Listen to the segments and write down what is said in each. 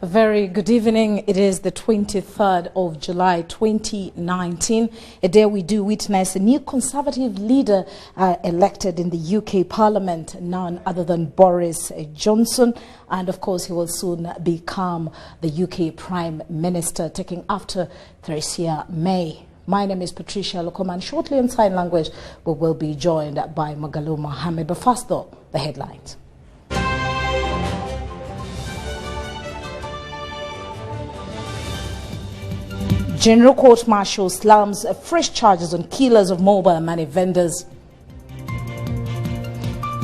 A very good evening. It is the 23rd of July 2019, a day we do witness a new Conservative leader elected in the UK Parliament, none other than Boris Johnson. And of course, he will soon become the UK Prime Minister, taking after Theresa May. My name is Patricia Lokoman. Shortly in sign language, we will be joined by Magalu Mohammed. But first though, the headlines. General Court Martial slams fresh charges on killers of mobile money vendors.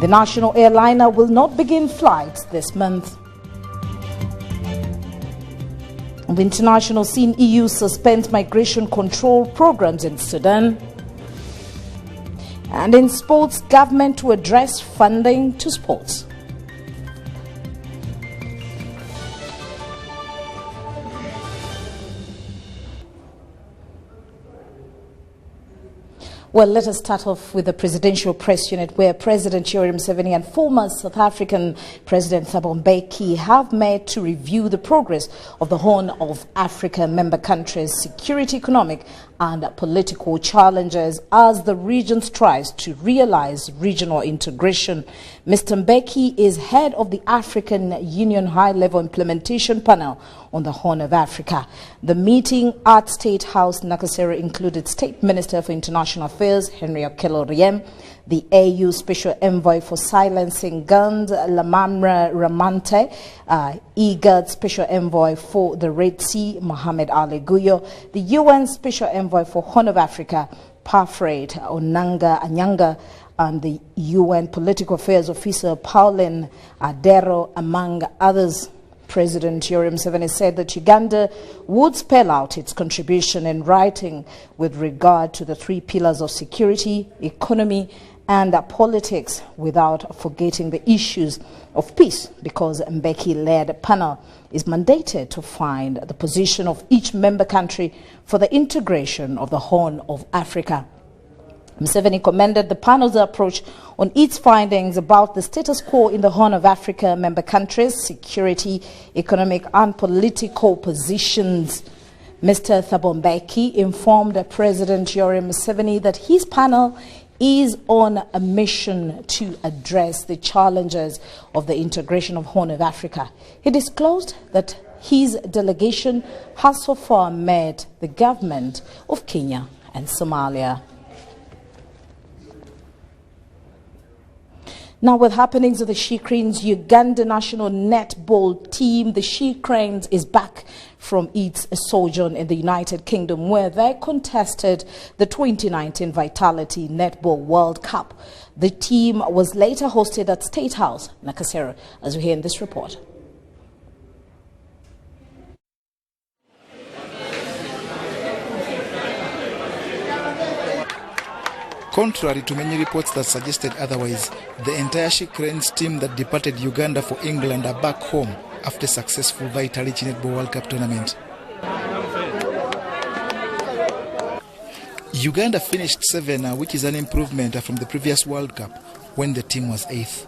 The national airliner will not begin flights this month. On the international scene, EU suspends migration control programs in Sudan. And in sports, government to address funding to sports. Well, let us start off with the Presidential Press Unit, where President Yoweri Museveni and former South African President Thabo Mbeki have met to review the progress of the Horn of Africa member countries' security, economic and political challenges as the region strives to realize regional integration. Mr. Mbeki is head of the African Union High-Level Implementation Panel on the Horn of Africa. The meeting at State House Nakasero included State Minister for International Affairs Henry Okello Oryem, the AU Special Envoy for Silencing Guns Lamamra Ramante, IGAD Special Envoy for the Red Sea Mohamed Ali Guyo, the UN Special Envoy for Horn of Africa Parfred Onanga Anyanga, and the UN Political Affairs Officer Pauline Adero, among others. President Yoweri Museveni said that Uganda would spell out its contribution in writing with regard to the three pillars of security, economy and politics, without forgetting the issues of peace, because Mbeki-led panel is mandated to find the position of each member country for the integration of the Horn of Africa. Museveni commended the panel's approach on its findings about the status quo in the Horn of Africa member countries, security, economic and political positions. Mr. Thabo Mbeki informed President Yoweri Museveni that his panel is on a mission to address the challenges of the integration of Horn of Africa. He disclosed that his delegation has so far met the government of Kenya and Somalia. Now, with happenings of the She Cranes Uganda national netball team, the She Cranes is back from its sojourn in the United Kingdom, where they contested the 2019 Vitality Netball World Cup. The team was later hosted at State House, Nakasero, as we hear in this report. Contrary to many reports that suggested otherwise, the entire She Cranes team that departed Uganda for England are back home after a successful Vitality Netball World Cup tournament. Uganda finished 7th, which is an improvement from the previous World Cup when the team was 8th.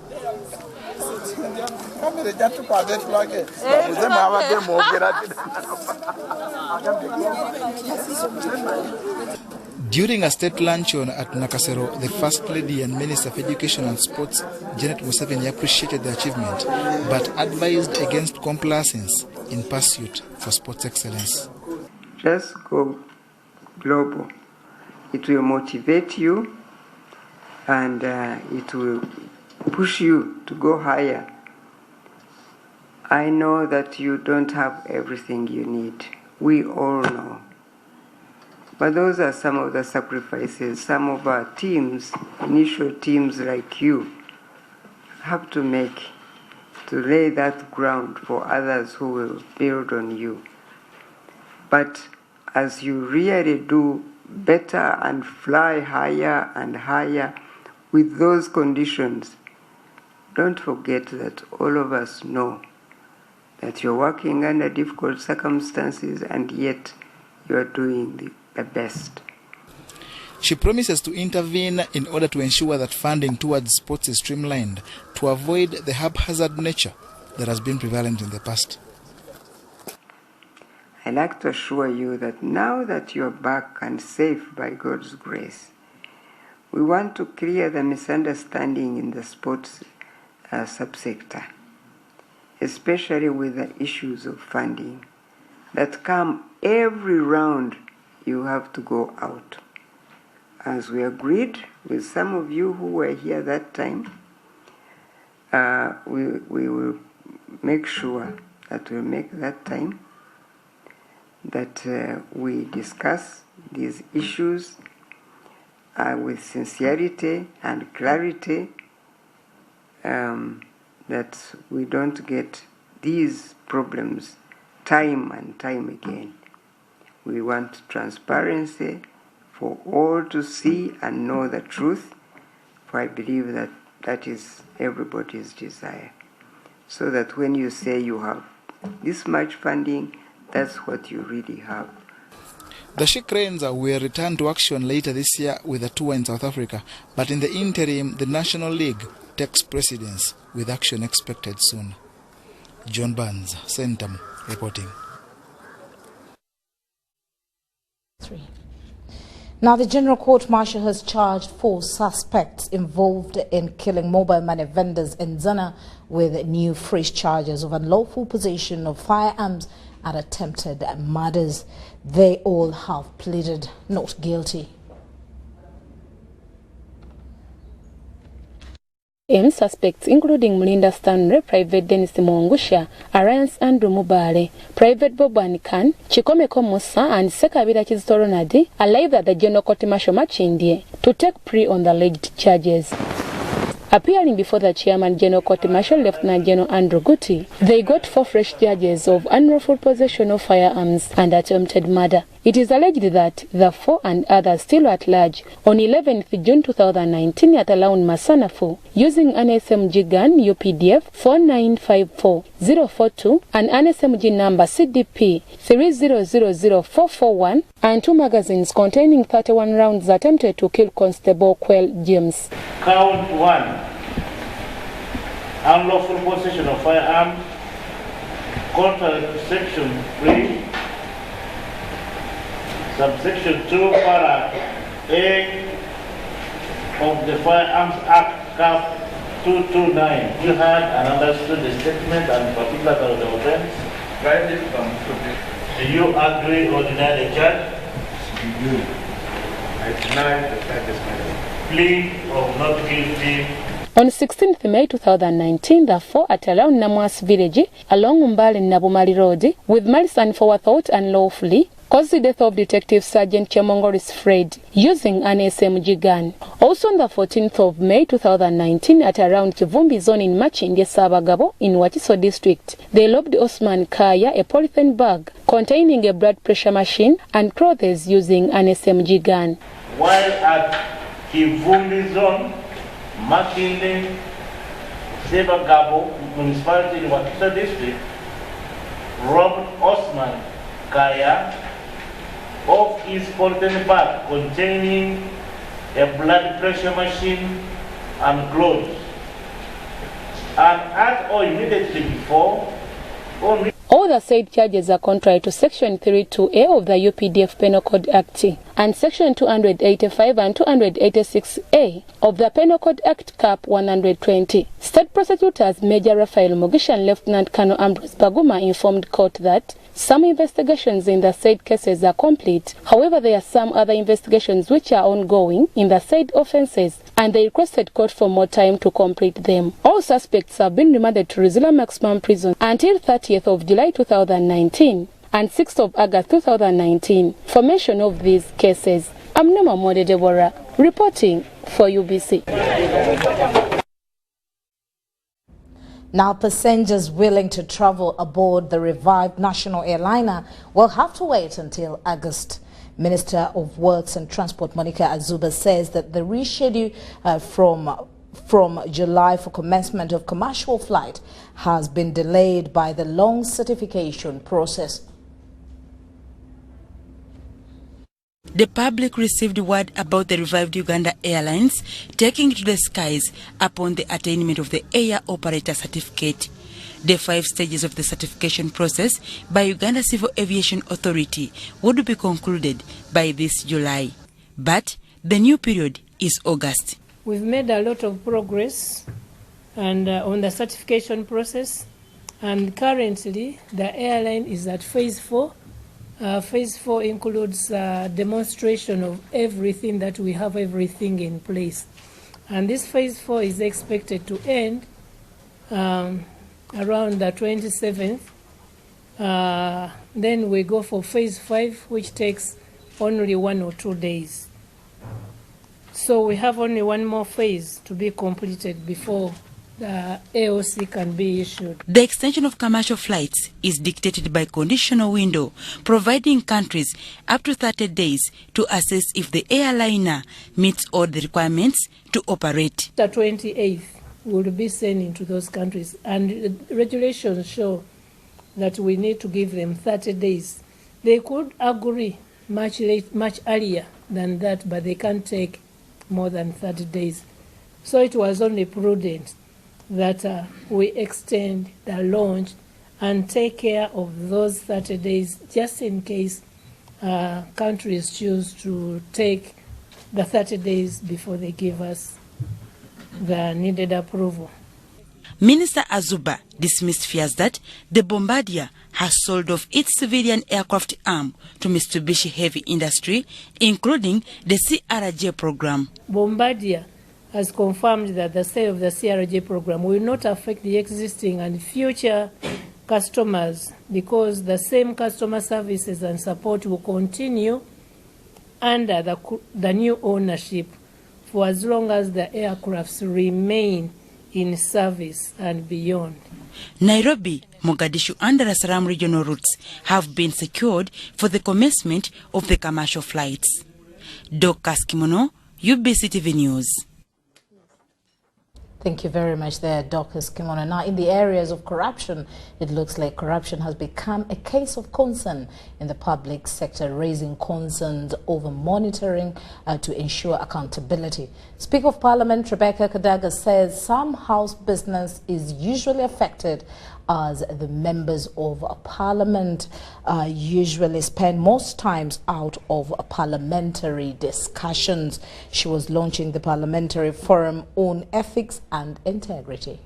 During a state luncheon at Nakasero, the First Lady and Minister of Education and Sports, Janet Museveni, appreciated the achievement, but advised against complacence in pursuit for sports excellence. Just go global. It will motivate you and it will push you to go higher. I know that you don't have everything you need. We all know. But those are some of the sacrifices some of our teams, initial teams like you, have to make to lay that ground for others who will build on you. But as you really do better and fly higher and higher with those conditions, don't forget that all of us know that you're working under difficult circumstances and yet you're doing the best. She promises to intervene in order to ensure that funding towards sports is streamlined to avoid the haphazard nature that has been prevalent in the past. I'd like to assure you that now that you're back and safe by God's grace, we want to clear the misunderstanding in the sports subsector, especially with the issues of funding that come every round. You have to go out. As we agreed with some of you who were here that time, we will make sure that we'll make that time that we discuss these issues with sincerity and clarity, that we don't get these problems time and time again. We want transparency for all to see and know the truth, for I believe that that is everybody's desire. So that when you say you have this much funding, that's what you really have. The She Cranes will return to action later this year with a tour in South Africa, but in the interim, the National League takes precedence with action expected soon. John Barnes, Centum, reporting. Now, the General Court Martial has charged 4 suspects involved in killing mobile money vendors in Zana with new fresh charges of unlawful possession of firearms and attempted murders. They all have pleaded not guilty. Suspects including Mulinda Stanley, Private Dennis Mwangusha, Alliance Andrew Mubale, Private Boban Khan, Chikomeko Musa and Sekabira Kizitoronadi arrived at the General Court Martial Machindie to take plea on the alleged charges. Appearing before the Chairman General Court Martial Lieutenant General Andrew Guti, they got 4 fresh charges of unlawful possession of firearms and attempted murder. It is alleged that the 4 and others still at large on 11th June 2019 at around Masanafu using an SMG gun UPDF 4954042 and an SMG number CDP 3000441 and 2 magazines containing 31 rounds attempted to kill Constable Quell James. Count 1. Unlawful possession of firearms, contrary to Section 3, Subsection 2, Para A of the Firearms Act, Cap 229. You heard and understood the statement and particulars of the offense? Do you agree or deny the charge? We do. I deny the charges, madam. Plea of not guilty. On 16th May 2019, the 4 at around Namwas village along Umbali Nabumali Road with malice and forethought unlawfully caused the death of Detective Sergeant Chemongoris Fred using an SMG gun. Also on the 14th of May 2019 at around Kivumbi zone in Machindye Sabagabo in Wakiso district, they robbed Osman Kaya a polythene bag containing a blood pressure machine and clothes using an SMG gun. While at Kivumbi zone, Makinde, Sabagabo municipality in Wakiso district, robbed Osman Kaya of his polythene bag containing a blood pressure machine and clothes. and at or immediately before or all the said charges are contrary to Section 32A of the UPDF Penal Code Act and Section 285 and 286A of the Penal Code Act Cap 120. State prosecutors Major Raphael Mugisha and Lieutenant Colonel Ambrose Baguma informed court that some investigations in the said cases are complete. However, there are some other investigations which are ongoing in the said offences, and they requested court for more time to complete them. All suspects have been remanded to Rizila Maximum Prison until 30th of July 2019 and 6th of August 2019 for mention of these cases. I'm Nema Mode Deborah, reporting for UBC. Now, passengers willing to travel aboard the revived national airliner will have to wait until August. Minister of Works and Transport Monica Azuba says that the reschedule from July for commencement of commercial flight has been delayed by the long certification process. The public received word about the revived Uganda Airlines taking to the skies upon the attainment of the Air Operator Certificate. The 5 stages of the certification process by Uganda Civil Aviation Authority would be concluded by this July. But the new period is August. We've made a lot of progress and on the certification process, and currently the airline is at phase 4. Phase 4 includes demonstration of everything that we have everything in place. And this phase 4 is expected to end around the 27th. Then we go for phase 5, which takes only 1 or 2 days. So we have only one more phase to be completed before the AOC can be issued. The extension of commercial flights is dictated by conditional window, providing countries up to 30 days to assess if the airliner meets all the requirements to operate. The 28th will be sending to those countries, and the regulations show that we need to give them 30 days. They could agree much earlier than that, but they can't take more than 30 days. So it was only prudent that we extend the launch and take care of those 30 days just in case countries choose to take the 30 days before they give us the needed approval. Minister Azuba dismissed fears that the Bombardier has sold off its civilian aircraft arm to Mitsubishi Heavy Industry, including the CRJ program. Bombardier has confirmed that the sale of the CRJ program will not affect the existing and future customers, because the same customer services and support will continue under the new ownership for as long as the aircrafts remain in service and beyond. Nairobi, Mogadishu and Dar es Salaam regional routes have been secured for the commencement of the commercial flights. Dorcas Kimono, UBC TV News. Thank you very much there, Dorcas Kimono. Now, in the areas of corruption, it looks like corruption has become a case of concern in the public sector, raising concerns over monitoring to ensure accountability. Speaker of Parliament Rebecca Kadaga says some House business is usually affected as the members of Parliament usually spend most times out of parliamentary discussions. She was launching the Parliamentary Forum on Ethics and Integrity.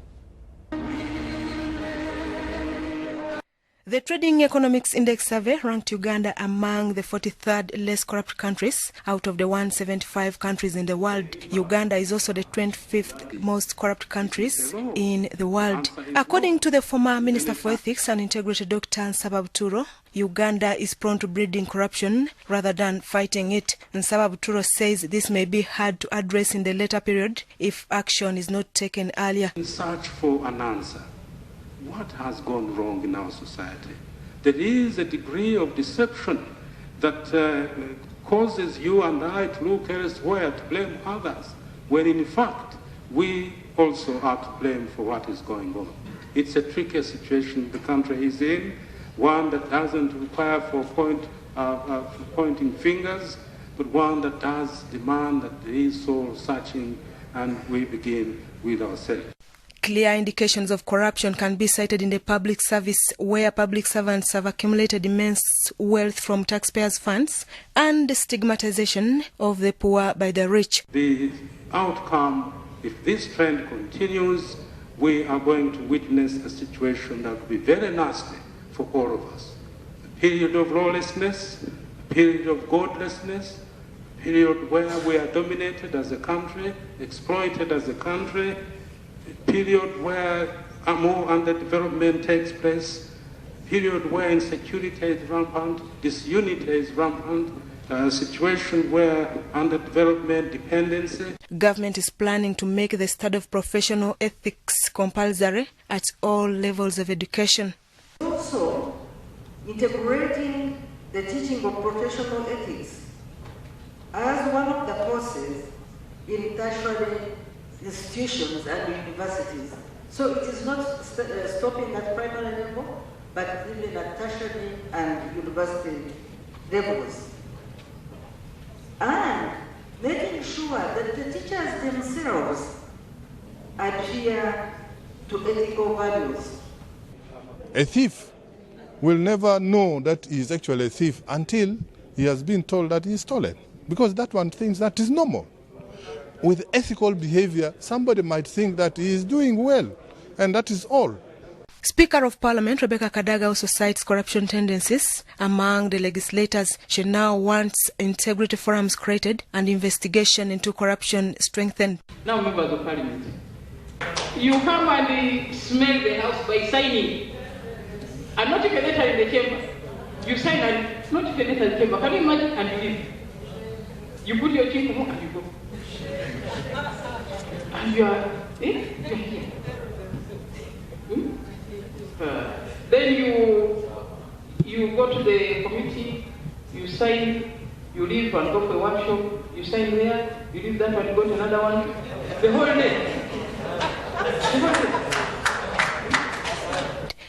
The Trading Economics Index Survey ranked Uganda among the 43rd less corrupt countries out of the 175 countries in the world. Uganda is also the 25th most corrupt countries in the world. According to the former Minister for Ethics and Integrity, Dr. Nsababuturo, Uganda is prone to breeding corruption rather than fighting it. Nsababuturo says this may be hard to address in the later period if action is not taken earlier. In search for an answer. What has gone wrong in our society? There is a degree of deception that causes you and I to look elsewhere, to blame others, when in fact we also are to blame for what is going on. It's a tricky situation the country is in, one that doesn't require for pointing fingers, but one that does demand that there is soul searching, and we begin with ourselves. Clear indications of corruption can be cited in the public service, where public servants have accumulated immense wealth from taxpayers' funds, and the stigmatization of the poor by the rich. The outcome, if this trend continues, we are going to witness a situation that will be very nasty for all of us. A period of lawlessness, a period of godlessness, a period where we are dominated as a country, exploited as a country, a period where more underdevelopment takes place, a period where insecurity is rampant, disunity is rampant, a situation where underdevelopment, dependency. Government is planning to make the study of professional ethics compulsory at all levels of education. Also, integrating the teaching of professional ethics as one of the courses in tertiary institutions and universities. So it is not stopping at primary level, but even at tertiary and university levels. And making sure that the teachers themselves adhere to ethical values. A thief will never know that he is actually a thief until he has been told that he is stolen, because that one thinks that is normal. With ethical behavior, somebody might think that he is doing well, and that is all. Speaker of Parliament Rebecca Kadaga also cites corruption tendencies among the legislators. She now wants integrity forums created and investigation into corruption strengthened. Now, members of Parliament, you come and smell the house by signing, and not even enter in the chamber. You sign and not even enter the chamber. Can you imagine? And you leave. You put your chin and you go. And you are, you're here. Then you go to the committee, you sign, you leave and go for a workshop, you sign there, you leave that one, you go to another one, the whole day.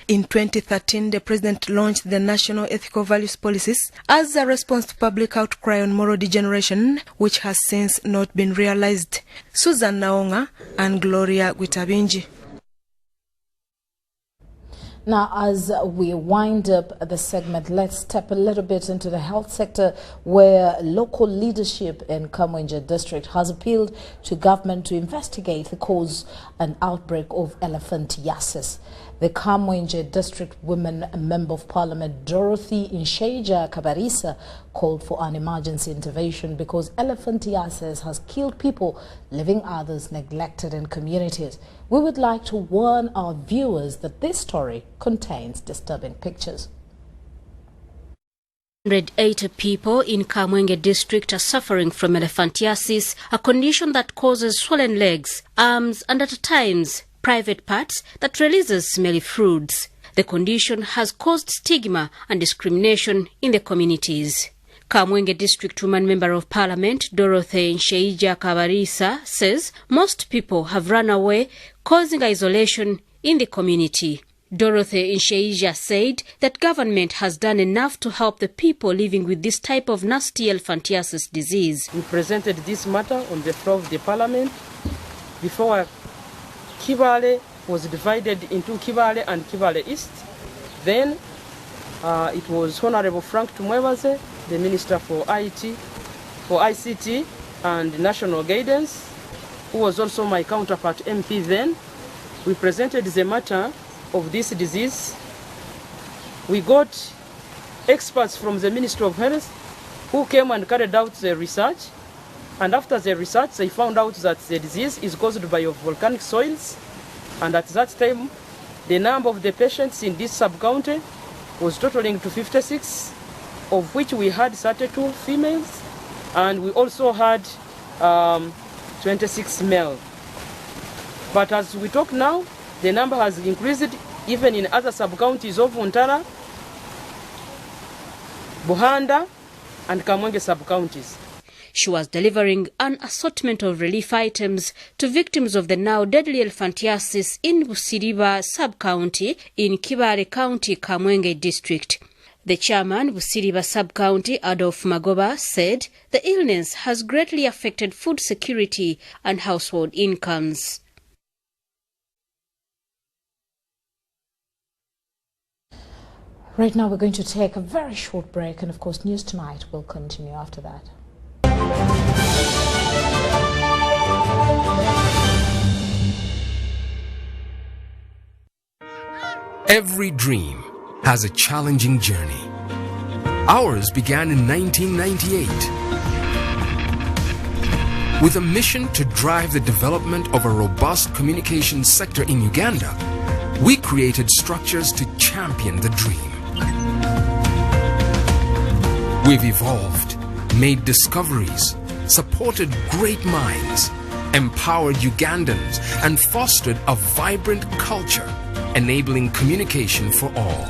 In 2013, the President launched the National Ethical Values Policies as a response to public outcry on moral degeneration, which has since not been realized. Susan Naonga and Gloria Gwitabinji. Now, as we wind up the segment, let's step a little bit into the health sector, where local leadership in Kamwenje district has appealed to government to investigate the cause and outbreak of elephantiasis. The Kamwenje district women member of parliament Dorothy Nsheija Kabarisa called for an emergency intervention because elephantiasis has killed people, leaving others neglected in communities. We would like to warn our viewers that this story contains disturbing pictures. 108 people in Kamwenje district are suffering from elephantiasis, a condition that causes swollen legs, arms and at times private parts that releases smelly fruits. The condition has caused stigma and discrimination in the communities. Kamwenje district woman member of parliament Dorothy Nsheija Kabarisa says most people have run away, causing isolation in the community. Dorothy Nsheija said that government has done enough to help the people living with this type of nasty elephantiasis disease. We presented this matter on the floor of the parliament before Kibale was divided into Kibale and Kibale East. Then it was Honorable Frank Tumwebaze, the Minister for ICT and National Guidance, who was also my counterpart MP then. We presented the matter of this disease. We got experts from the Ministry of Health who came and carried out the research. And after the research, they found out that the disease is caused by volcanic soils. And at that time, the number of the patients in this sub-county was totaling to 56, of which we had 32 females, and we also had 26 male. But as we talk now, the number has increased even in other sub-counties of Untara, Buhanda, and Kamwenje sub-counties. She was delivering an assortment of relief items to victims of the now deadly elephantiasis in Busiriba sub-county in Kibale County, Kamwenje district. The chairman, Busiriba sub-county, Adolf Magoba, said the illness has greatly affected food security and household incomes. Right now we're going to take a very short break, and of course News Tonight will continue after that. Every dream has a challenging journey. Ours began in 1998 with a mission to drive the development of a robust communications sector in Uganda. We created structures to champion the dream. We've evolved, made discoveries, supported great minds, empowered Ugandans, and fostered a vibrant culture, enabling communication for all.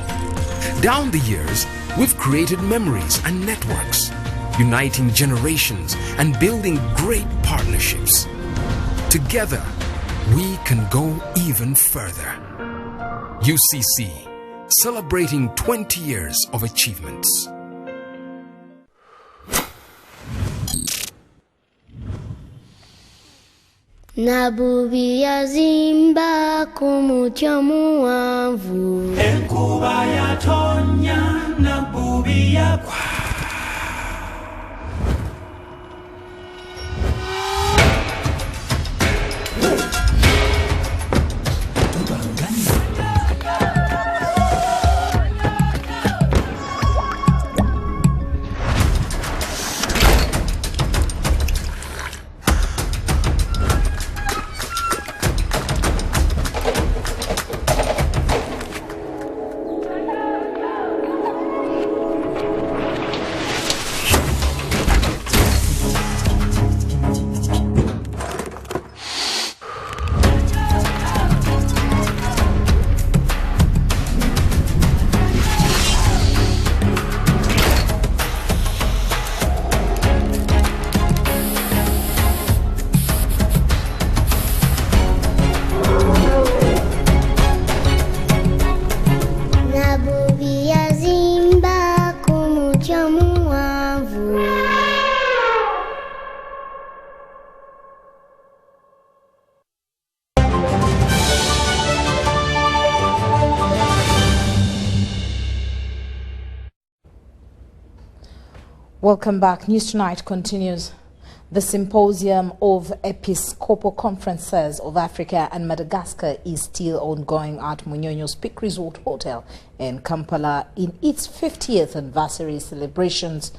Down the years, we've created memories and networks, uniting generations and building great partnerships. Together, we can go even further. UCC, celebrating 20 years of achievements. Nabubi yazimba kumutya muwanvu enkuba yatonya nabubi yakwa Welcome back. News Tonight continues. The Symposium of Episcopal Conferences of Africa and Madagascar is still ongoing at Munyonyo's Peak Resort Hotel in Kampala in its 50th anniversary celebrations.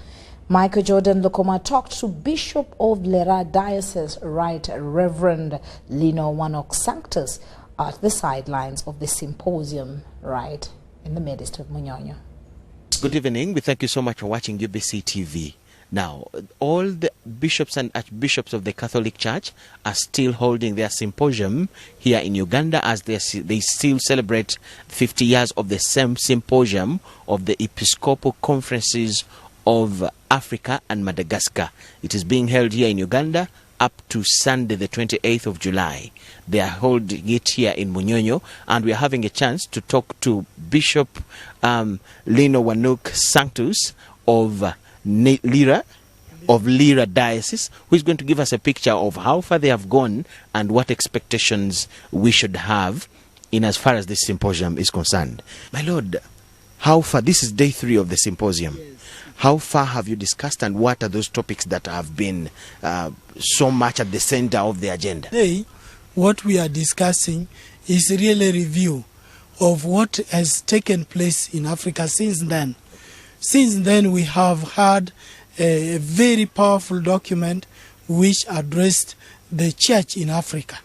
Michael Jordan Lokoma talked to Bishop of Lera Diocese, Right Reverend Lino Wanok Sanctus, at the sidelines of the symposium right in the midst of Munyonyo. Good evening. We thank you so much for watching UBC TV. Now, all the bishops and archbishops of the Catholic Church are still holding their symposium here in Uganda as they still celebrate 50 years of the same symposium of the Episcopal Conferences of Africa and Madagascar. It is being held here in Uganda up to Sunday, the 28th of July. They are holding it here in Munyonyo, and we are having a chance to talk to Bishop Lino Wanok Sanctus of Lera Diocese, who is going to give us a picture of how far they have gone and what expectations we should have in as far as this symposium is concerned. My Lord, how far? This is day 3 of the symposium. Yes. How far have you discussed, and what are those topics that have been so much at the center of the agenda? Today, what we are discussing is really a review of what has taken place in Africa since then. Since then, we have had a very powerful document which addressed the church in Africa,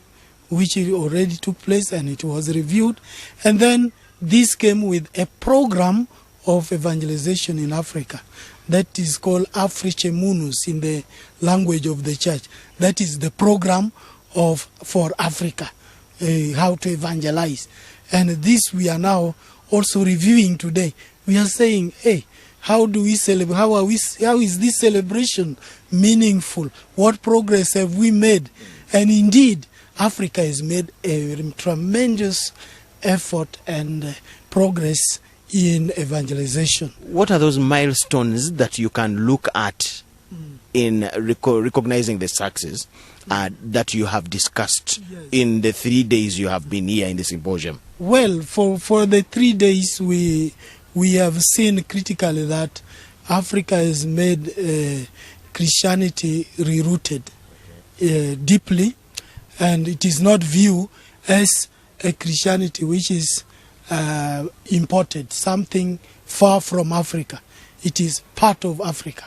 which already took place and it was reviewed. And then this came with a program of evangelization in Africa that is called Afriche Munus in the language of the church. That is the program for Africa, how to evangelize. And this we are now also reviewing today. We are saying, hey, how do we celebrate? How is this celebration meaningful? What progress have we made? And indeed, Africa has made a tremendous effort and progress in evangelization. What are those milestones that you can look at in recognizing the success that you have discussed in the 3 days you have been here in the symposium? Well, for the 3 days we we have seen critically that Africa has made Christianity rerouted deeply, and it is not viewed as a Christianity which is imported, something far from Africa. It is part of Africa.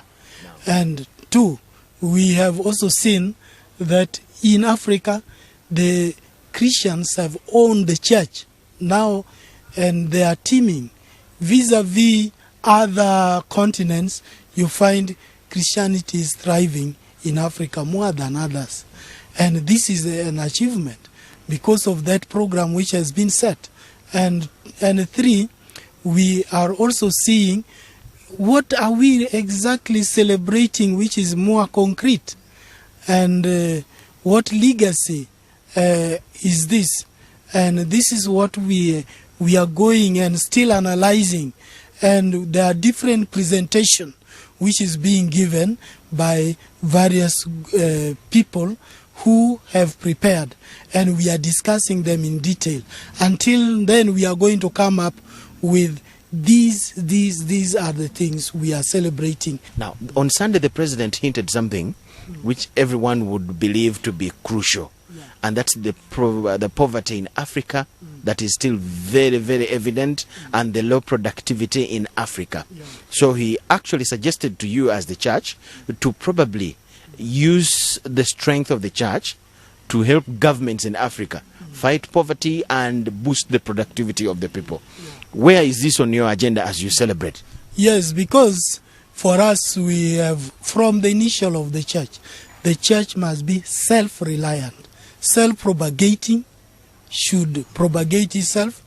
And two, we have also seen that in Africa, the Christians have owned the church now, and they are teeming. Vis-a-vis other continents, you find Christianity is thriving in Africa more than others. And this is an achievement because of that program which has been set. And three, we are also seeing what are we exactly celebrating which is more concrete, and what legacy is this. And this is what we are going and still analyzing. And there are different presentations which is being given by various people who have prepared, and we are discussing them in detail. Until then, we are going to come up with these are the things we are celebrating. Now, on Sunday, the president hinted something which everyone would believe to be crucial, and that's the poverty in Africa that is still very, very evident, and the low productivity in Africa. So he actually suggested to you as the church to probably use the strength of the church to help governments in Africa fight poverty and boost the productivity of the people. Where is this on your agenda as you celebrate? Yes, because for us, we have, from the initial of the church must be self-reliant, self-propagating, should propagate itself,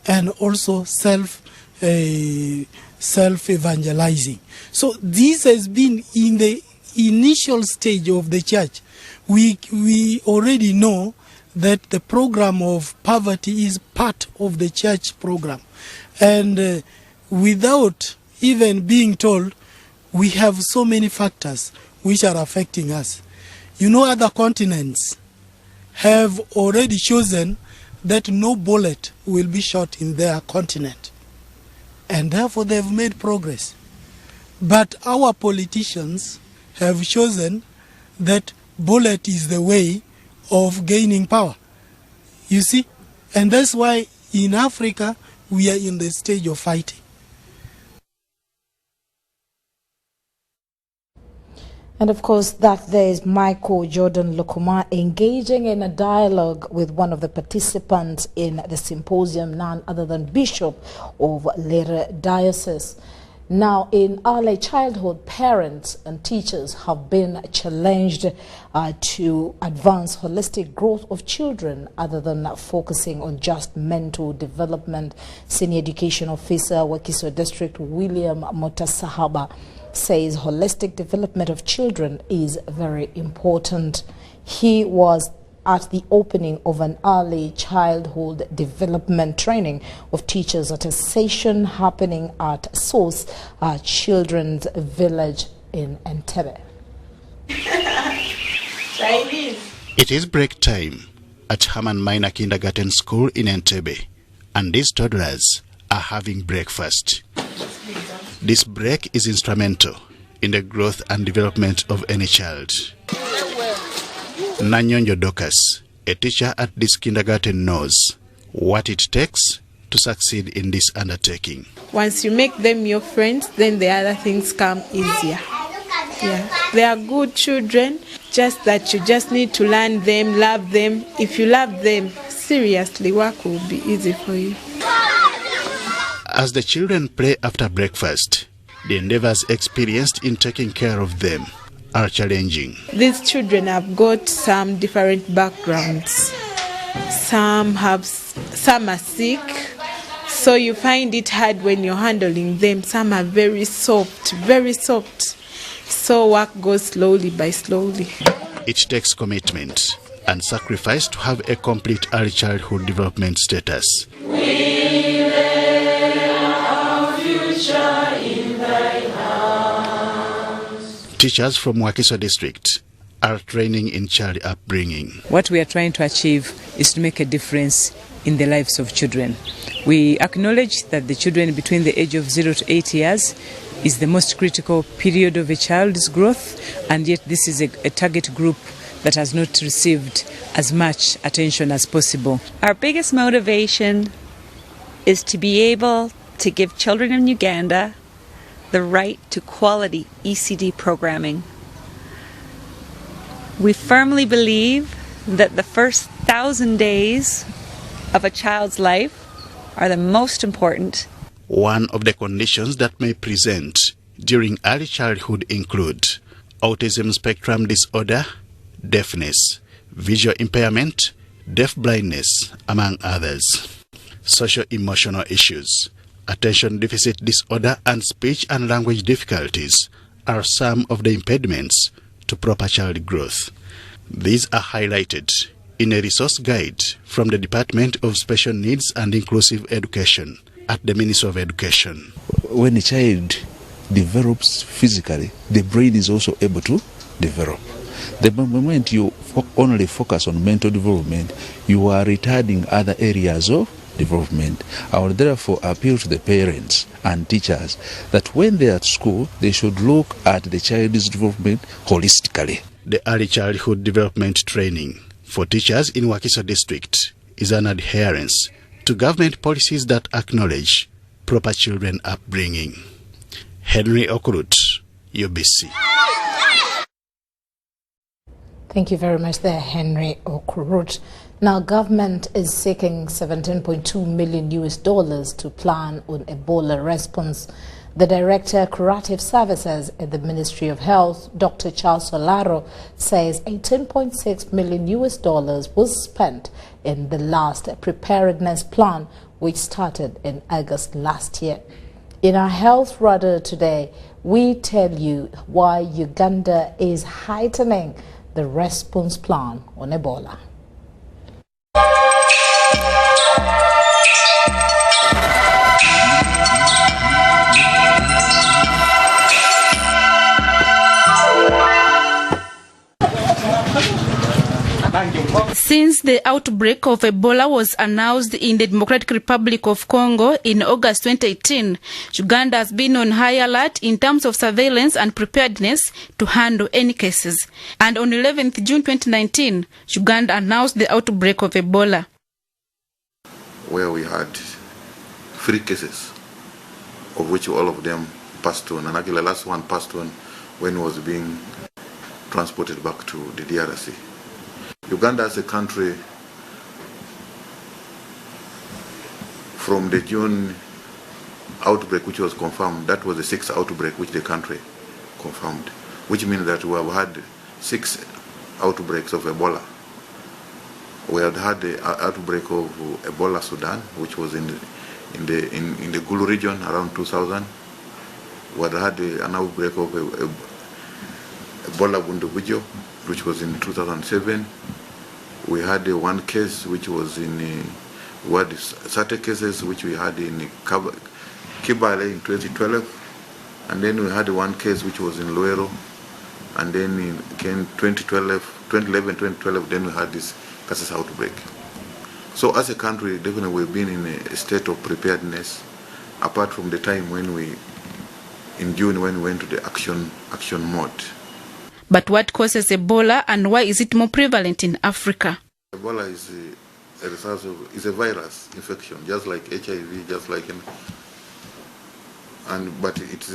and also self-evangelizing. So this has been in the initial stage of the church. We already know that the program of poverty is part of the church program. And without even being told, we have so many factors which are affecting us. You know, other continents have already chosen that no bullet will be shot in their continent, and therefore they have made progress. But our politicians have chosen that bullet is the way of gaining power. You see? And that's why in Africa we are in the stage of fighting. And of course, that there is Michael Jordan Lokuma engaging in a dialogue with one of the participants in the symposium, none other than Bishop of Lere Diocese. Now, in early childhood, parents and teachers have been challenged to advance holistic growth of children other than focusing on just mental development. Senior Education Officer, Wakiso District, William Motasahaba, says holistic development of children is very important. He was at the opening of an early childhood development training of teachers at a session happening at Source Children's Village in Entebbe. It is break time at Haman Minor Kindergarten School in Entebbe, and these toddlers are having breakfast. This break is instrumental in the growth and development of any child. Nanyonjo Dokas, a teacher at this kindergarten, knows what it takes to succeed in this undertaking. Once you make them your friends, then the other things come easier. Yeah. They are good children, just that you just need to learn them, love them. If you love them, seriously, work will be easy for you. As the children play after breakfast, the endeavors experienced in taking care of them are challenging. These children have got some different backgrounds. Some are sick, so you find it hard when you're handling them. Some are very soft, so work goes slowly by slowly. It takes commitment and sacrifice to have a complete early childhood development status. We lay our future in thy hands. Teachers from Wakiso District are training in child upbringing. What we are trying to achieve is to make a difference in the lives of children. We acknowledge that the children between the age of 0 to 8 years is the most critical period of a child's growth, and yet this is a target group that has not received as much attention as possible. Our biggest motivation is to be able to give children in Uganda the right to quality ECD programming. We firmly believe that the first 1,000 days of a child's life are the most important. One of the conditions that may present during early childhood include autism spectrum disorder, deafness, visual impairment, deaf-blindness, among others. Socio-emotional issues, attention deficit disorder, and speech and language difficulties are some of the impediments to proper child growth. These are highlighted in a resource guide from the Department of Special Needs and Inclusive Education at the Ministry of Education. When a child develops physically, the brain is also able to develop. The moment you only focus on mental development, you are retarding other areas of development. I would therefore appeal to the parents and teachers that when they are at school, they should look at the child's development holistically. The early childhood development training for teachers in Wakiso district is an adherence to government policies that acknowledge proper children upbringing. Henry Okurut, UBC. Thank you very much there, Henry Okurut. Now, government is seeking $17.2 million to plan on Ebola response. The Director, Curative Services at the Ministry of Health, Dr. Charles Solaro, says $18.6 million was spent in the last preparedness plan, which started in August last year. In our Health Radar today, we tell you why Uganda is heightening the response plan on Ebola. Since the outbreak of Ebola was announced in the Democratic Republic of Congo in August 2018, Uganda has been on high alert in terms of surveillance and preparedness to handle any cases. And on 11th June 2019, Uganda announced the outbreak of Ebola, where we had 3 cases, of which all of them passed on, and actually the last one passed on when it was being transported back to the DRC. Uganda as a country, from the June outbreak which was confirmed, that was the 6th outbreak which the country confirmed, which means that we have had 6 outbreaks of Ebola. We had had the outbreak of Ebola Sudan, which was in the Gulu region around 2000. We had an outbreak of Ebola Bundubujo, which was in 2007. We had one case which was in, we had certain cases which we had in Kibale in 2012, and then we had one case which was in Luero, and then in 2011, then we had this Casas outbreak. So as a country, definitely we've been in a state of preparedness, apart from the time when in June when we went to the action mode. But what causes Ebola and why is it more prevalent in Africa? Ebola is a virus infection, just like HIV, just like, but its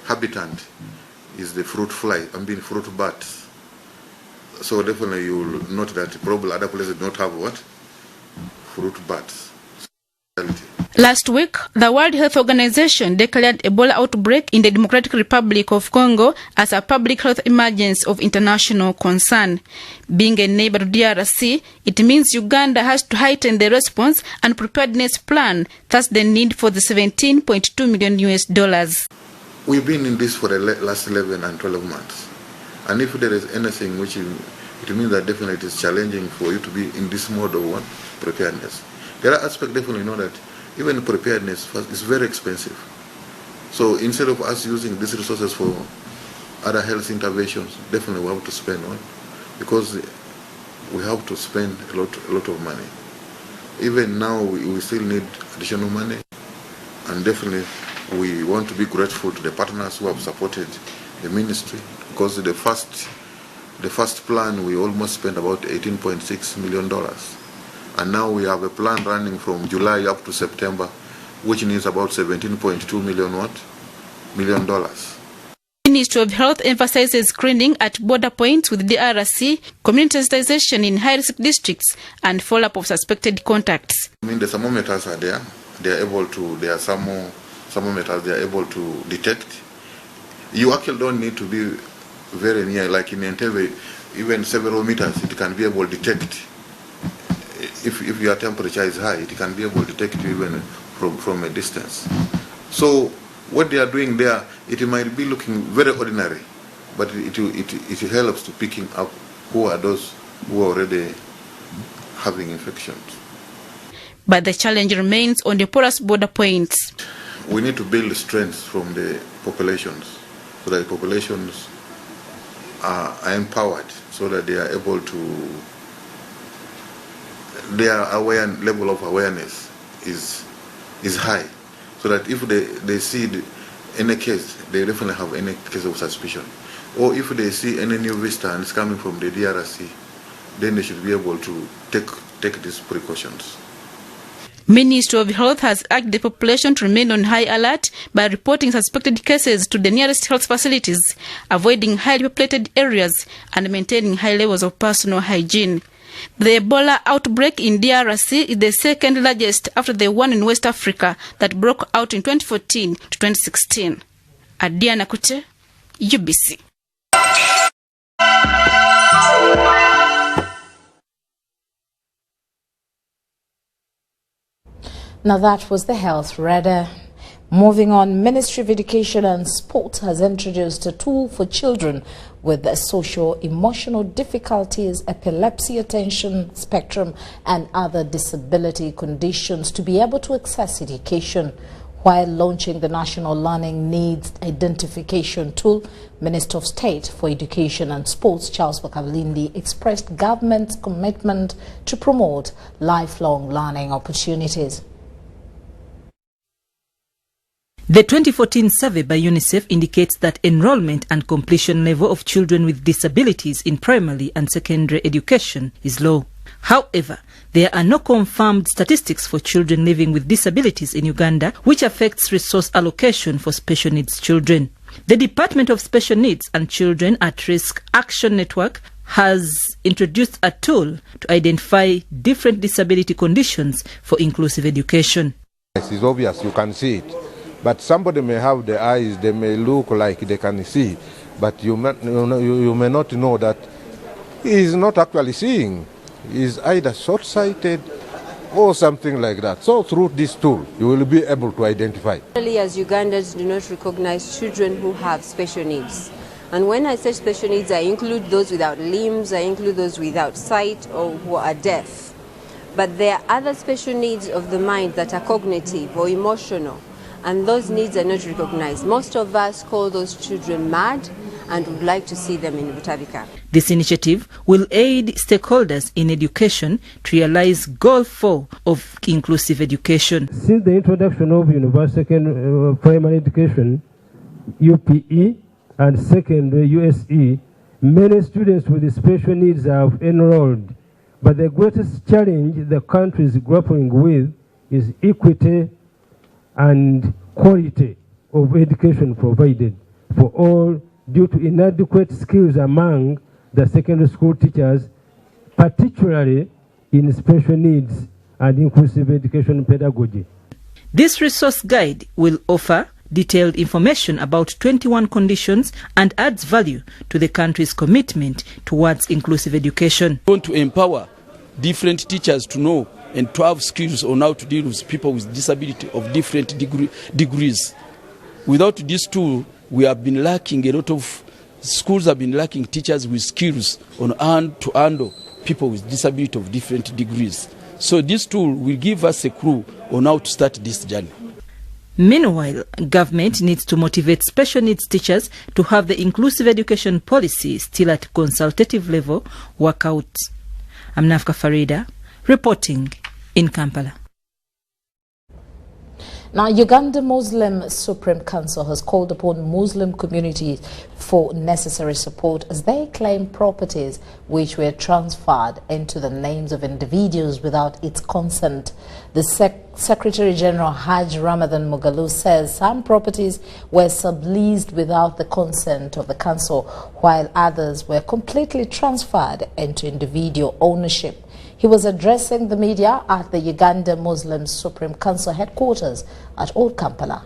habitat is the fruit fly, fruit bats. So definitely you will note that probably other places do not have what? Fruit bats. Last week, the World Health Organization declared Ebola outbreak in the Democratic Republic of Congo as a public health emergency of international concern. Being a neighbor to DRC, it means Uganda has to heighten the response and preparedness plan, thus the need for the $17.2 million. We've been in this for the last 11 and 12 months. And if there is anything which it means that definitely it is challenging for you to be in this mode of preparedness. There are aspects definitely that even preparedness is very expensive. So instead of us using these resources for other health interventions, definitely we have to spend on, because we have to spend a lot of money. Even now, we still need additional money, and definitely we want to be grateful to the partners who have supported the ministry, because the first plan we almost spent about $18.6 million, and now we have a plan running from July up to September, which needs about $17.2 million. The Ministry of Health emphasizes screening at border points with DRC, community sensitization in high-risk districts, and follow-up of suspected contacts. I mean, the thermometers are there. There are some thermometers they are able to detect. You actually don't need to be very near, like in Entebbe, even several meters, it can be able to detect. If your temperature is high, it can be able to detect you even from a distance. So what they are doing there, it might be looking very ordinary, but it helps to picking up who are those who are already having infections. But the challenge remains on the porous border points. We need to build strength from the populations, so that the populations are empowered, so that they are able to, their level of awareness is high, so that if they see any case, they definitely have any case of suspicion. Or if they see any new visitor and it's coming from the DRC, then they should be able to take these precautions. Ministry of Health has urged the population to remain on high alert by reporting suspected cases to the nearest health facilities, avoiding highly populated areas, and maintaining high levels of personal hygiene. The Ebola outbreak in DRC is the second largest after the one in West Africa that broke out in 2014 to 2016. Adiana Kute, UBC. Now that was the health radar. Moving on, Ministry of Education and Sport has introduced a tool for children with socio-emotional difficulties, epilepsy, attention spectrum, and other disability conditions to be able to access education. While launching the National Learning Needs Identification Tool, Minister of State for Education and Sports, Charles Bakavalindi, expressed government's commitment to promote lifelong learning opportunities. The 2014 survey by UNICEF indicates that enrollment and completion level of children with disabilities in primary and secondary education is low. However, there are no confirmed statistics for children living with disabilities in Uganda, which affects resource allocation for special needs children. The Department of Special Needs and Children at Risk Action Network has introduced a tool to identify different disability conditions for inclusive education. It's obvious, you can see it. But somebody may have the eyes, they may look like they can see, but you may not know that he is not actually seeing. He is either short-sighted or something like that. So through this tool, you will be able to identify. As Ugandans do not recognize children who have special needs. And when I say special needs, I include those without limbs, I include those without sight or who are deaf. But there are other special needs of the mind that are cognitive or emotional, and those needs are not recognized. Most of us call those children mad and would like to see them in Butavika. This initiative will aid stakeholders in education to realize Goal 4 of inclusive education. Since the introduction of universal primary education, UPE, and secondary USE, many students with special needs have enrolled. But the greatest challenge the country is grappling with is equity and quality of education provided for all due to inadequate skills among the secondary school teachers, particularly in special needs and inclusive education pedagogy. This resource guide will offer detailed information about 21 conditions and adds value to the country's commitment towards inclusive education. We want to empower different teachers to know and to have skills on how to deal with people with disability of different degrees. Without this tool, we have been lacking, a lot of schools have been lacking teachers with skills on how to handle people with disability of different degrees. So this tool will give us a clue on how to start this journey. Meanwhile, government needs to motivate special needs teachers to have the inclusive education policy still at consultative level work out. I'm Nafka Farida, reporting in Kampala. Now, Uganda Muslim Supreme Council has called upon Muslim communities for necessary support as they claim properties which were transferred into the names of individuals without its consent. The Secretary General Haj Ramadan Mugalu says some properties were subleased without the consent of the council, while others were completely transferred into individual ownership. He was addressing the media at the Uganda Muslim Supreme Council headquarters at Old Kampala.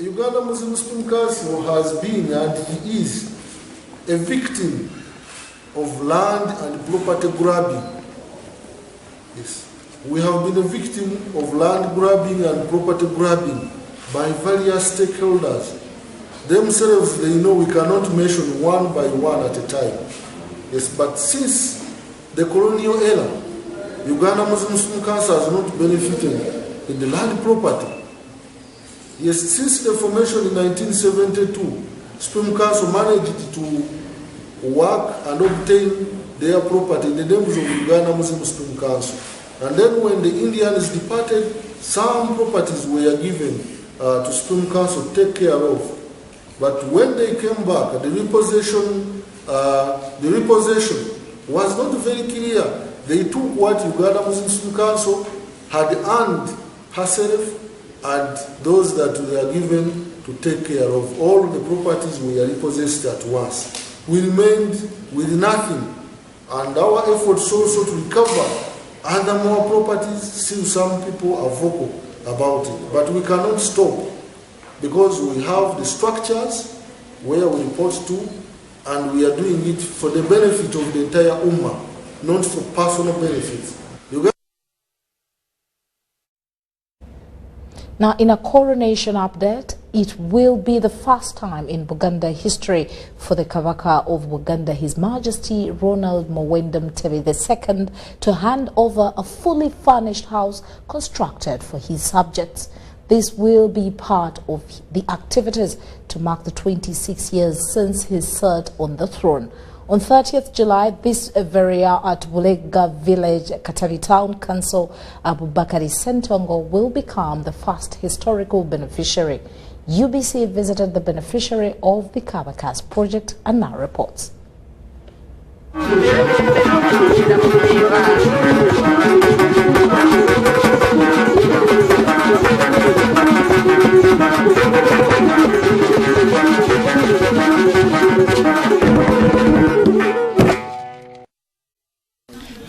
Uganda Muslim Supreme Council has been and he is a victim of land and property grabbing. Yes. We have been a victim of land grabbing and property grabbing by various stakeholders. Themselves, they know we cannot mention one by one at a time. Yes, but since the colonial era, Uganda Muslim Council has not benefited in the land property. Yes, since the formation in 1972, Supreme Council managed to work and obtain their property in the names of Uganda Muslim Supreme Council. And then when the Indians departed, some properties were given to Supreme Council to take care of. But when they came back, the repossession was not very clear. They took what Uganda Muslim Council had earned herself and those that were given to take care of. All the properties were repossessed at once. We remained with nothing, and our efforts also to recover other more properties, still some people are vocal about it. But we cannot stop, because we have the structures where we report to, and we are doing it for the benefit of the entire Ummah, not for personal benefits. Now, in a coronation update, it will be the first time in Buganda history for the Kabaka of Buganda, His Majesty Ronald Muwenda Mutebi II, to hand over a fully furnished house constructed for his subjects. This will be part of the activities to mark the 26 years since his cert on the throne. On 30th July, this very year at Bulega Village, Katavi Town Council, Abubakari Sentongo will become the first historical beneficiary. UBC visited the beneficiary of the Kabakas project and now reports.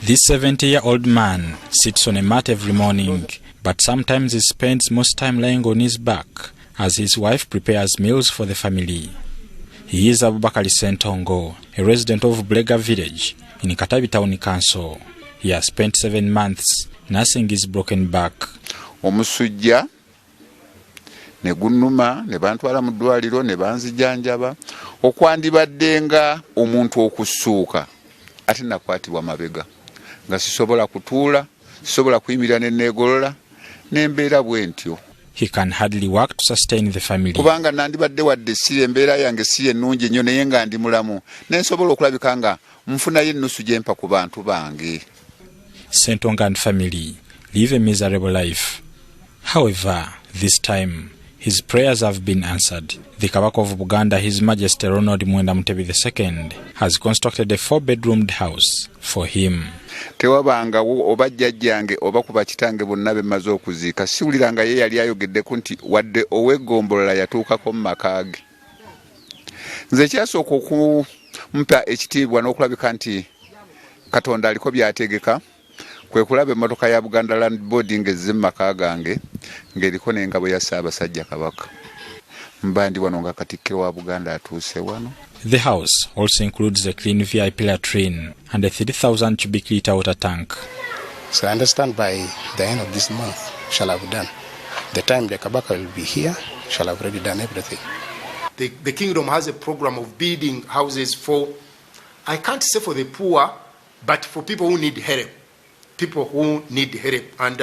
This 70-year-old man sits on a mat every morning, but sometimes he spends most time lying on his back as his wife prepares meals for the family. He is Abubakari Sentongo, a resident of Bulega Village in Katavi Town Council. He has spent 7 months nursing his broken back. Omusujja ne gunnuma ne bantwala mu ddwaliro ne banzijanjaba okwandibadde nga omuntu okussuuka ate nakwatibwa mabega nga sisobola kutuula sisobola kuyimirira ne neegolola n'embeera bwentyo. He can hardly work to sustain the family. Kubanga nandibadde wadde si embeera yange si ennungi nnyo naye nga ndi mulamu ne nsobola okulabika nga nfunayo ennusu gye mpa ku bantu bange. Sentongo and family live a miserable life. However, this time his prayers have been answered. The Kabaka of Buganda, His Majesty Ronald Muwenda Mutebi II, has constructed a 4-bedroomed house for him. Tewabangawo oba jjajjange oba kuba kitange bonna bemaze okuziika siwuliranga ye yali ayogeddeko nti wadde ow'eggombolola yatuukako mu maka ge. Nze kyasooka okumpa ekitiibwa n'okulabika nti Katonda aliko byategeka kwe kulaba emmotoka ya Buganda Land Board ngezze mu maka gange ng'eriko n'engabo ya Ssaabasajja Kabaka. Mbandi wano nga Katikkiro wa Buganda atuuse wano. The house also includes a clean VIP latrine and a 3,000 cubic litre water tank. So I understand by the end of this month shall have done. The time the Kabaka will be here shall have already done everything. The kingdom has a program of building houses for, I can't say for the poor, but for people who need help. People who need help. And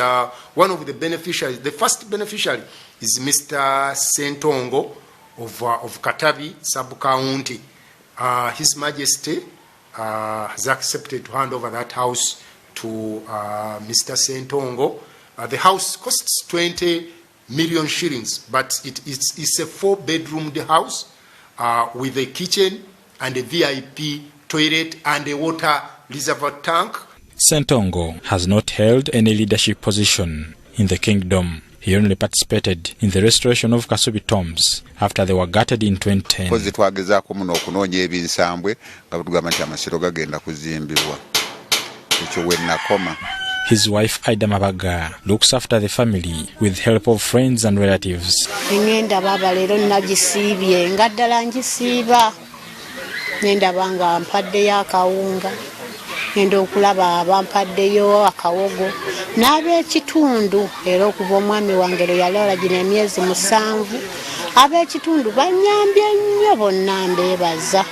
one of the beneficiaries, the first beneficiary is Mr. Sentongo, of Katavi sub-county. His Majesty has accepted to hand over that house to Mr. Sentongo. The house costs 20 million shillings, but it's a 4-bedroomed house with a kitchen and a VIP toilet and a water reservoir tank. Sentongo has not held any leadership position in the kingdom. He only participated in the restoration of Kasubi tombs after they were gutted in 2010. His wife Aida Mabaga looks after the family with help of friends and relatives. Ngenda okulaba abampaddeyo akawogo n'ab'ekitundu era okuva omwami wange lwe yalola gino emyezi 7 ab'ekitundu banyambye nnyo bonna mbeebaza.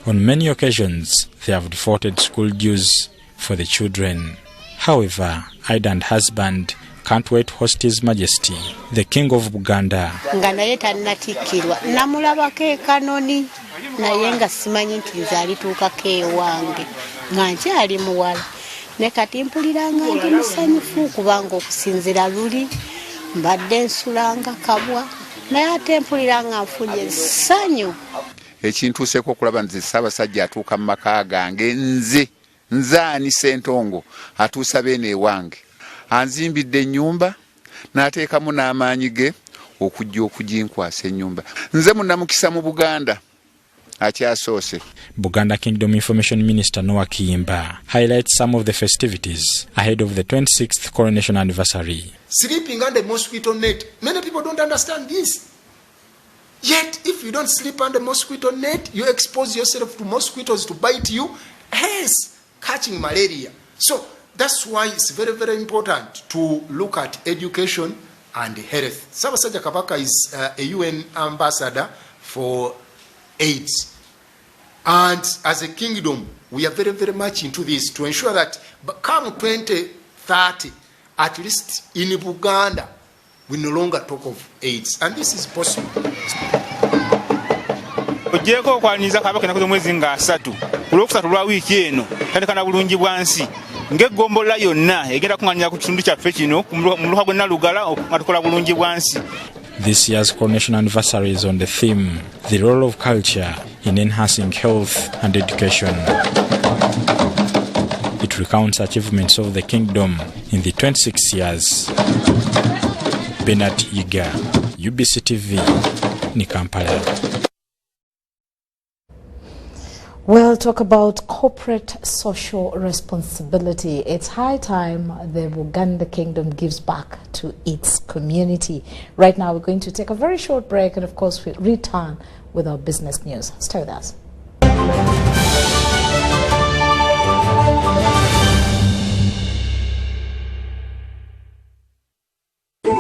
On many occasions they have defaulted school dues for the children. However, Aida and husband can't wait to host His Majesty, the King of Buganda. Nga naye tannatikkirwa namulabako ekanoni naye nga simanyi nti nze alituukako ewange nga nkyali muwala ne kati mpuliranga ndi musanyufu kubanga okusinzira luli mbadde nsulanga kabwa naye ate mpuliranga nfunye essanyu. Ekintuuseeko okulaba nti Ssaabasajja atuuka mu maka gange nzaani Sentongo atuusa beene ewange anzimbidde ennyumba n'ateekamu n'amaanyi ge okujja okuginkwasa ennyumba. Nze munnamukisa mu Buganda akyasoose. Buganda Kingdom Information Minister Noah Kiyimba highlights some of the festivities ahead of the 26th coronation anniversary. Sleeping under mosquito net. Many people don't understand this. Yet, if you don't sleep under mosquito net, you expose yourself to mosquitoes to bite you, hence catching malaria. So that's why it's very, very important to look at education and health. Ssaabasajja Kabaka is a UN ambassador for AIDS. And as a kingdom, we are very, very much into this to ensure that come 2030, at least in Buganda, we no longer talk of AIDS. And this is possible. Ojeko kwaniza Kabaka nakoze mwezi nga 3 olwokusatu lwa wiiki eno tandikana bulungi bwansi ng'eggombola yonna egenda kuŋŋaanira ku kitundu kyaffe kino mu luha gwe Nalugala nga tukola bulungi bwansi. This year's coronation anniversary is on the theme, the role of culture in enhancing health and education. It recounts achievements of the kingdom in the 26 years. Bernard Yiga, UBC TV, Kampala. We'll talk about corporate social responsibility. It's high time the Buganda Kingdom gives back to its community. Right now, we're going to take a very short break, and of course, we'll return with our business news. Stay with us.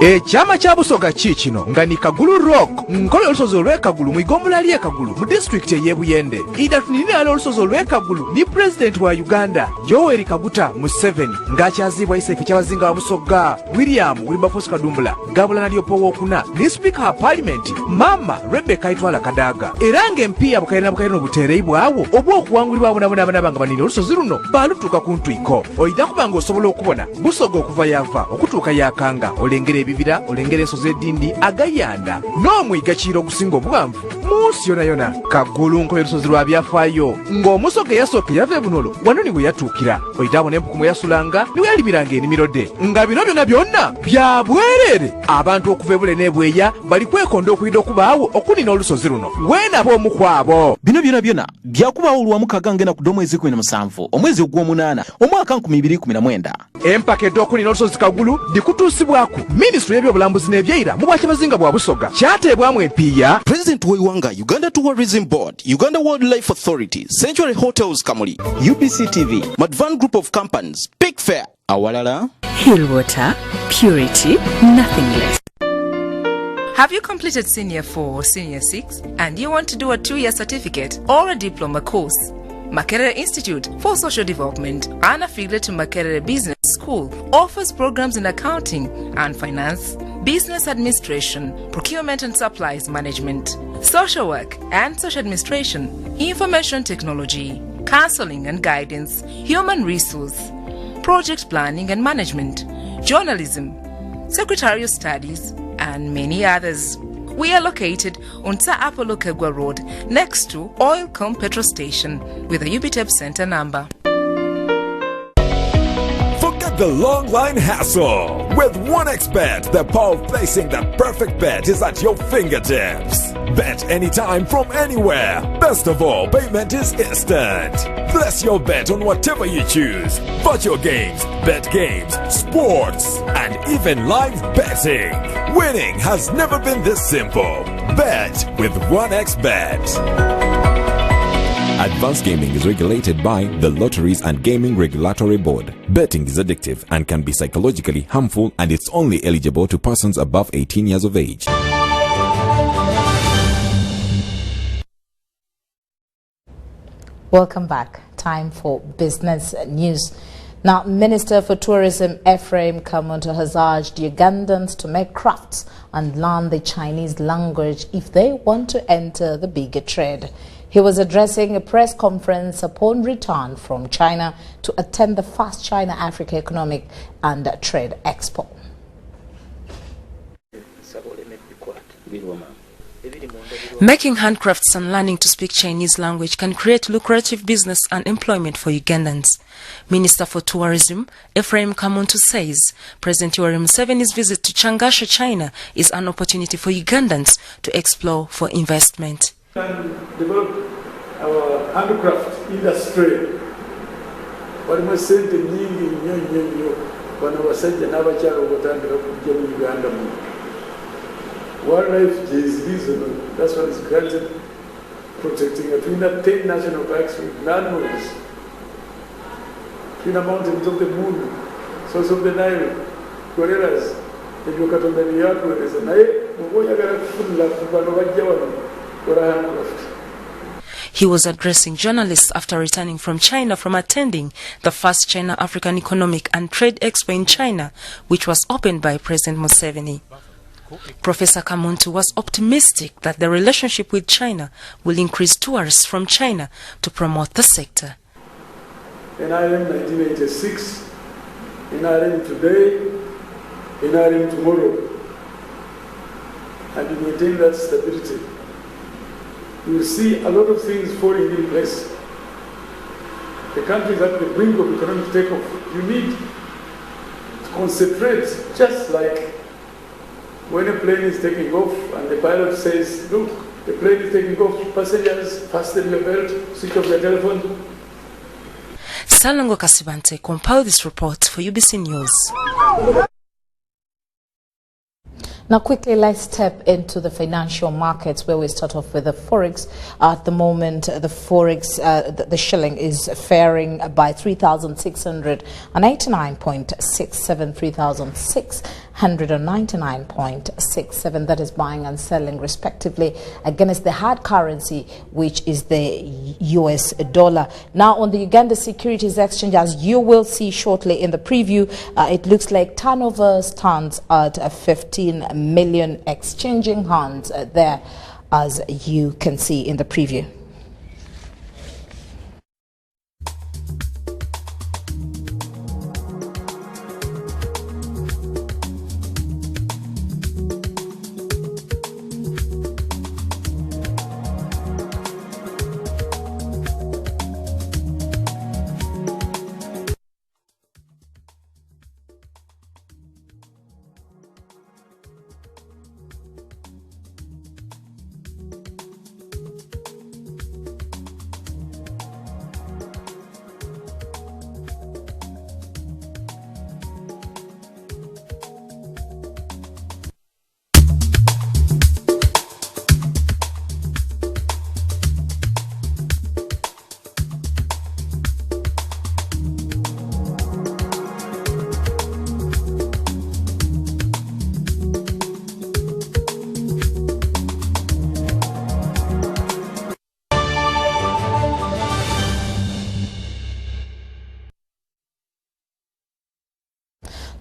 Ekyama kya Busoga kikino nga ni Kagulu Rock nkola olusozi olw'Ekagulu mu igombola ly'Ekagulu mu district ey'Ebuyende. Ida tuninira olusozi olw'Ekagulu ni President wa Uganda Yoweri Kaguta Museveni ng'akyazibwa iseke ky'abazinga wa Busoga William Wilberforce Kadumbula Gabula Nalyopo wokuna ni Speaker wa Parliament Mama Rebecca Itwala Kadaga era ng'empiya bukaire obuteereyi bwawo obwo okuwangulibwa abonabona nga banina olusozi luno balutuuka ku ntwiko oyida kubanga osobola okubona Busoga okuva yava okutuuka yakanga olengera ebibira olengera ensozi edindi agayanda n'omwiga kiro okusinga obuwanvu munsi yona Kagulu nkola olusozi lwa byafaayo ng'omusoga eyasooka yava ebunolo wano niwe yatuukira oyita abona empukumu yasulanga niwe yalibiranga ennimiro de nga bino byonna bya bwereere abantu okuva ebule n'ebweya bali kwekonda okuyida okubaawo okunina olusozi luno weenaba omu kwabo. Bino byonna byakubaawo olwamukaga ngena ku omwezi 17 omwezi ogw'omunaana omwaka 2019. Empaka edda okunina olusozi Kagulu dikutuusibwaku Ministry y'ebyobulambuzi n'ebyeyira mu bwakyabazinga bwa Busoga kyateebwamu empiya President w'Iwanga Uganda Tourism Board, Uganda Wildlife Authority, Century Hotels Kamuli, UBC TV, Madvan Group of Companies, Big Fair, awalala Hill Water, purity, nothing less. Have you completed Senior 4 or Senior 6 and you want to do a 2-year certificate or a diploma course? Makerere Institute for Social Development, an affiliate to Makerere Business School, offers programs in accounting and finance, business administration, procurement and supplies management, social work and social administration, information technology, counseling and guidance, human resource, project planning and management, journalism, secretarial studies, and many others. We are located on Sa Apollo Kegwa Road, next to Oilcom Petrol Station, with a UBTEP Center number. Forget the long line hassle. With 1xBet, the power of placing the perfect bet is at your fingertips. Bet anytime from anywhere. Best of all, payment is instant. Place your bet on whatever you choose. Virtual games, bet games, sports, and even live betting. Winning has never been this simple. Bet with 1xBet. Advanced gaming is regulated by the Lotteries and Gaming Regulatory Board. Betting is addictive and can be psychologically harmful, and it's only eligible to persons above 18 years of age. Welcome back. Time for business news. Now, Minister for Tourism Ephraim Kamuntu has urged Ugandans to make crafts and learn the Chinese language if they want to enter the bigger trade. He was addressing a press conference upon return from China to attend the first China-Africa Economic and Trade Expo. Making handcrafts and learning to speak Chinese language can create lucrative business and employment for Ugandans. Minister for Tourism Ephraim Kamuntu says President Yoweri Museveni's visit to Changasha, China is an opportunity for Ugandans to explore for investment. And develop our handicraft industry. Walimu sente nyingi nnyo banabasajja n'abakyala okutandika kujja mu Uganda mu. Wildlife is reasonable. That's what is granted, protecting between the 10 national parks with animals. Between the mountains of the moon, source of the Nile, gorillas, the Yucatan and the Yardwells, and He was addressing journalists after returning from China from attending the first China-African Economic and Trade Expo in China, which was opened by President Museveni. Professor Kamuntu was optimistic that the relationship with China will increase tourists from China to promote the sector. NRM 1986, NRM today, NRM tomorrow, and you maintain that stability. You will see a lot of things falling in place. The country is at the brink of economic takeoff. You need to concentrate, just like when a plane is taking off and the pilot says, look, the plane is taking off, passengers, fasten your belt, switch off your telephone. Salongo Kasibante compiled this report for UBC News. Now quickly, let's step into the financial markets, where we start off with the Forex. At the moment, the Forex, the shilling is faring by 3,689.67, 3,699.67. That is buying and selling respectively against the hard currency, which is the US dollar. Now on the Uganda Securities Exchange, as you will see shortly in the preview, it looks like turnover stands at 15 million exchanging hands there, as you can see in the preview.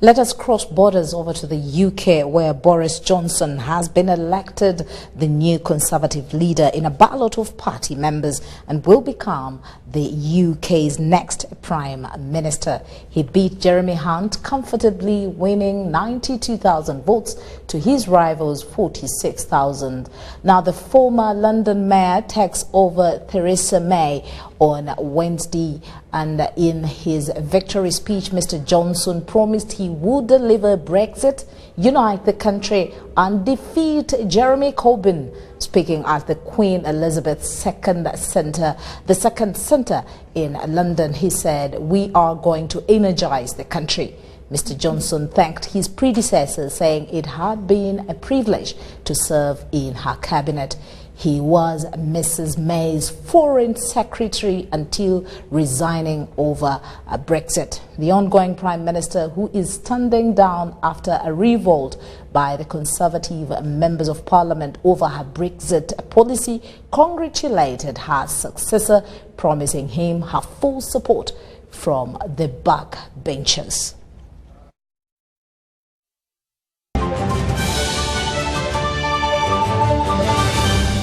Let us cross borders over to the UK, where Boris Johnson has been elected the new Conservative leader in a ballot of party members and will become the UK's next Prime Minister. He beat Jeremy Hunt comfortably, winning 92,000 votes to his rival's 46,000. Now, the former London mayor takes over Theresa May on Wednesday, and in his victory speech, Mr. Johnson promised he would deliver Brexit, unite the country and defeat Jeremy Corbyn. Speaking at the Queen Elizabeth II Centre, the second centre in London, he said, "We are going to energise the country." Mr. Johnson thanked his predecessors, saying it had been a privilege to serve in her cabinet. He was Mrs. May's foreign secretary until resigning over Brexit. The ongoing Prime Minister, who is standing down after a revolt by the Conservative members of Parliament over her Brexit policy, congratulated her successor, promising him her full support from the backbenchers.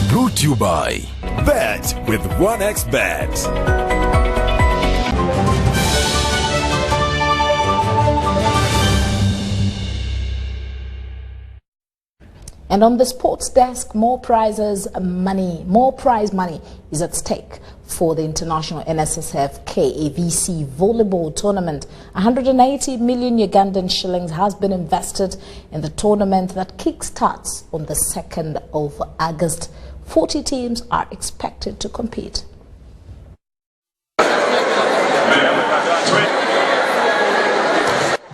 Brought to you by Bet with 1xBet. And on the sports desk, more prize money is at stake for the international NSSF KAVC volleyball tournament. 180 million Ugandan shillings has been invested in the tournament that kickstarts on the 2nd of August. 40 teams are expected to compete.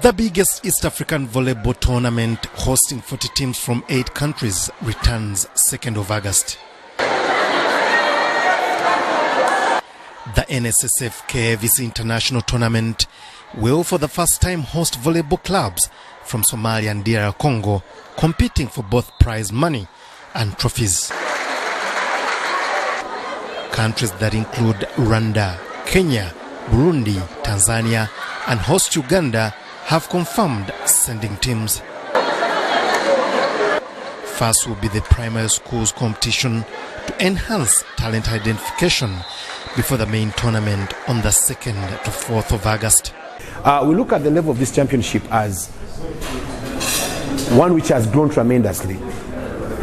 The biggest East African volleyball tournament, hosting 40 teams from 8 countries, returns 2nd of August. The NSSF KAVC International Tournament will for the first time host volleyball clubs from Somalia and DR Congo, competing for both prize money and trophies. Countries that include Rwanda, Kenya, Burundi, Tanzania and host Uganda have confirmed sending teams. First will be the primary schools competition to enhance talent identification before the main tournament on the 2nd to 4th of August. We look at the level of this championship as one which has grown tremendously.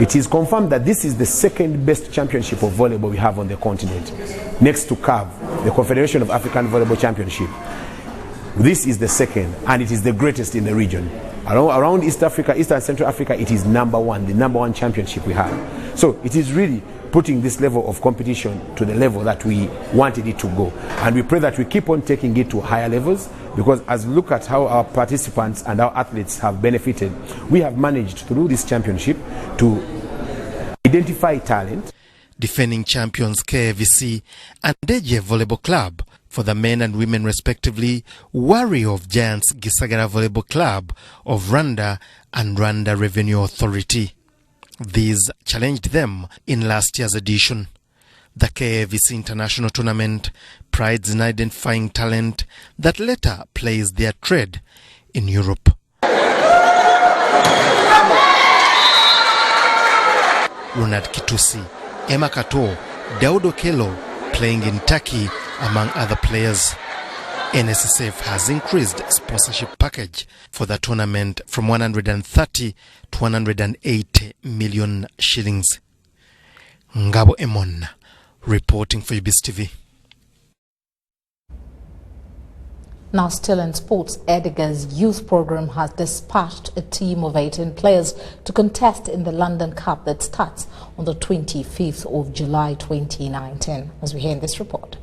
It is confirmed that this is the 2nd best championship of volleyball we have on the continent, next to CAV, the Confederation of African Volleyball Championship. This is the 2nd, and it is the greatest in the region. Around East Africa, East and Central Africa, it is number 1, the number 1 championship we have. So it is really putting this level of competition to the level that we wanted it to go. And we pray that we keep on taking it to higher levels, because as we look at how our participants and our athletes have benefited, we have managed through this championship to identify talent. Defending champions KAVC and Deje Volleyball Club for the men and women respectively, Warrior of Giants Gisagara Volleyball Club of Rwanda and Rwanda Revenue Authority. These challenged them in last year's edition. The KAVC International Tournament prides in identifying talent that later plays their trade in Europe. Ronald Kitusi, Emma Kato, Daudo Kelo playing in Turkey, among other players. NSSF has increased sponsorship package for the tournament from 130 to 180 million shillings. Ngabo Emon, reporting for UBC TV. Now, still in sports, Edgar's youth program has dispatched a team of 18 players to contest in the London Cup that starts on the 25th of July 2019, as we hear in this report.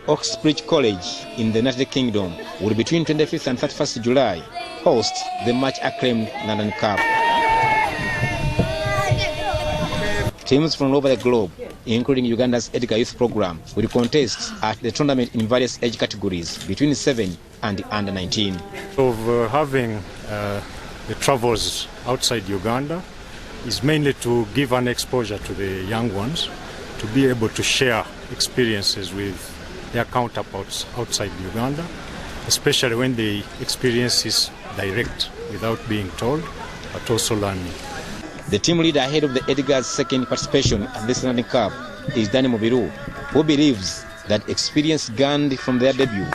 Oxbridge College in the United Kingdom will between 25th and 31st July host the much acclaimed London Cup. Teams from all over the globe, including Uganda's Edgar Youth Program, will contest at the tournament in various age categories between 7 and under 19. Of having the travels outside Uganda is mainly to give an exposure to the young ones, to be able to share experiences with their counterparts outside Uganda, especially when the experience is direct without being told, but also learning. The team leader ahead of the Edgar's second participation at this London Cup is Danny Mubiru, who believes that experience gained from their debut